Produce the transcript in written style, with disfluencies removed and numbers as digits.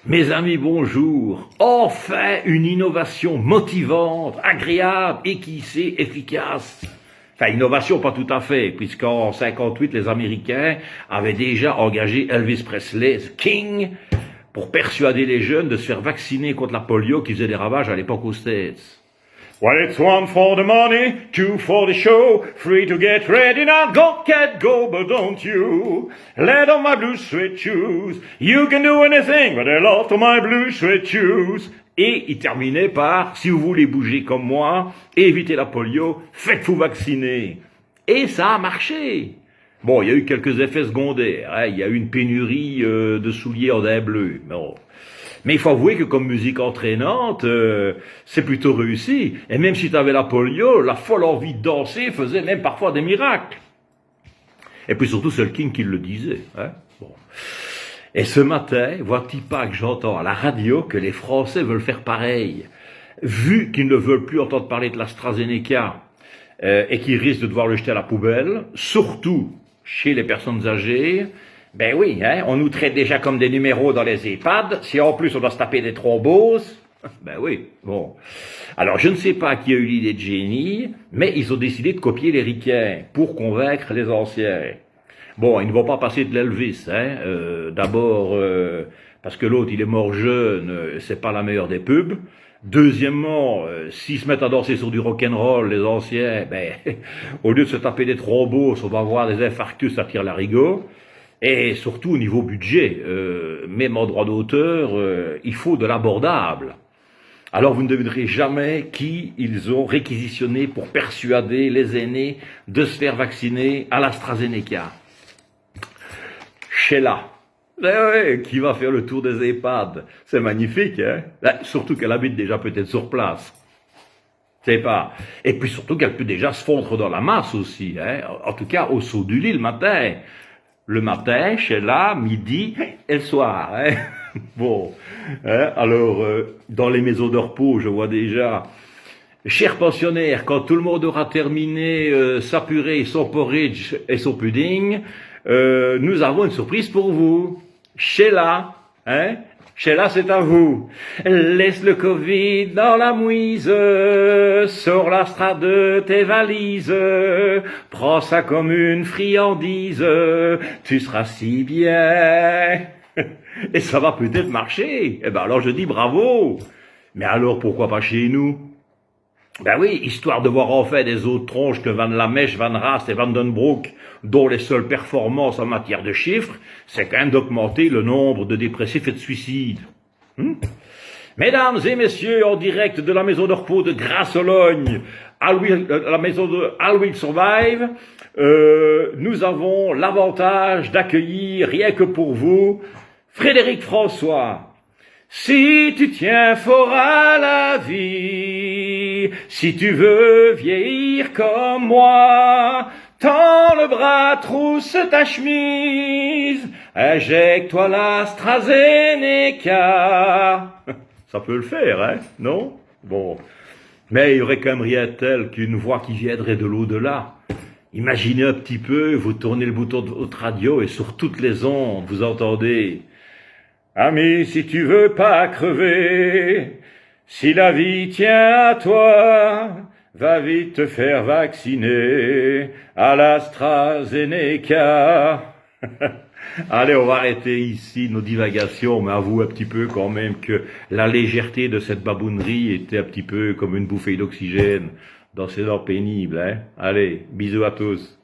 Mes amis, bonjour. Enfin, une innovation motivante, agréable et qui sait efficace. Enfin, innovation pas tout à fait, puisqu'en 58, les Américains avaient déjà engagé Elvis Presley, The King, pour persuader les jeunes de se faire vacciner contre la polio qui faisait des ravages à l'époque aux States. Well, it's one for the money, two for the show, three to get ready now. Go, cat, go, but don't you let on my blue suede shoes. You can do anything, but I love to my blue suede shoes. Et il terminait par, si vous voulez bouger comme moi, et éviter la polio, faites-vous vacciner. Et ça a marché. Bon, il y a eu quelques effets secondaires, hein. Il y a eu une pénurie de souliers en daim bleu. Bon. Mais il faut avouer que comme musique entraînante, c'est plutôt réussi. Et même si tu avais la polio, la folle envie de danser faisait même parfois des miracles. Et puis surtout, c'est le King qui le disait. Hein. Bon. Et ce matin, vois-tu pas que j'entends à la radio que les Français veulent faire pareil. Vu qu'ils ne veulent plus entendre parler de l'AstraZeneca et qu'ils risquent de devoir le jeter à la poubelle, surtout chez les personnes âgées, ben oui, hein, on nous traite déjà comme des numéros dans les EHPAD, si en plus on doit se taper des thromboses, ben oui, bon. Alors je ne sais pas qui a eu l'idée de génie, mais ils ont décidé de copier les ricains pour convaincre les anciens. Bon, ils ne vont pas passer de l'Elvis, hein, d'abord parce que l'autre il est mort jeune, c'est pas la meilleure des pubs. Deuxièmement, s'ils se mettent à danser sur du rock'n'roll, les anciens, ben, au lieu de se taper des thromboses, on va avoir des infarctus à tire-larigot. Et surtout au niveau budget, même en droit d'auteur, il faut de l'abordable. Alors vous ne devinerez jamais qui ils ont réquisitionné pour persuader les aînés de se faire vacciner à l'AstraZeneca. Sheila. Ouais, qui va faire le tour des EHPAD. C'est magnifique, hein? Surtout qu'elle habite déjà peut-être sur place. C'est pas. Et puis surtout qu'elle peut déjà se fondre dans la masse aussi, hein? En tout cas au saut du lit le matin. Le matin, Sheila, midi et le soir. Hein. Bon, hein, alors, dans les maisons de repos, je vois déjà, chers pensionnaires, quand tout le monde aura terminé sa purée, son porridge et son pudding, nous avons une surprise pour vous. Sheila, hein, Sheila, c'est à vous. Laisse le Covid dans la mouise, sors l'astra de tes valises, prends ça comme une friandise, tu seras si bien. Et ça va peut-être marcher. Eh ben alors je dis bravo. Mais alors pourquoi pas chez nous? Ben oui, histoire de voir enfin des autres tronches que Van Lamèche, Van Rast et Van Den Broek, dont les seules performances en matière de chiffres, c'est quand même d'augmenter le nombre de dépressifs et de suicides. Mesdames et messieurs, en direct de la maison de repos de Grasse-Ologne, la maison de All Will Survive, nous avons l'avantage d'accueillir, rien que pour vous, Frédéric François. Si tu tiens fort à la vie, si tu veux vieillir comme moi, tends le bras, trousse ta chemise, injecte-toi l'AstraZeneca. Ça peut le faire, hein, non? Bon. Mais il y aurait quand même rien de tel qu'une voix qui viendrait de l'au-delà. Imaginez un petit peu, vous tournez le bouton de votre radio et sur toutes les ondes, vous entendez « Ami, si tu veux pas crever, si la vie tient à toi, va vite te faire vacciner à l'AstraZeneca. » Allez, on va arrêter ici nos divagations, mais avouez un petit peu quand même que la légèreté de cette babounerie était un petit peu comme une bouffée d'oxygène dans ces heures pénibles. Hein. Allez, bisous à tous.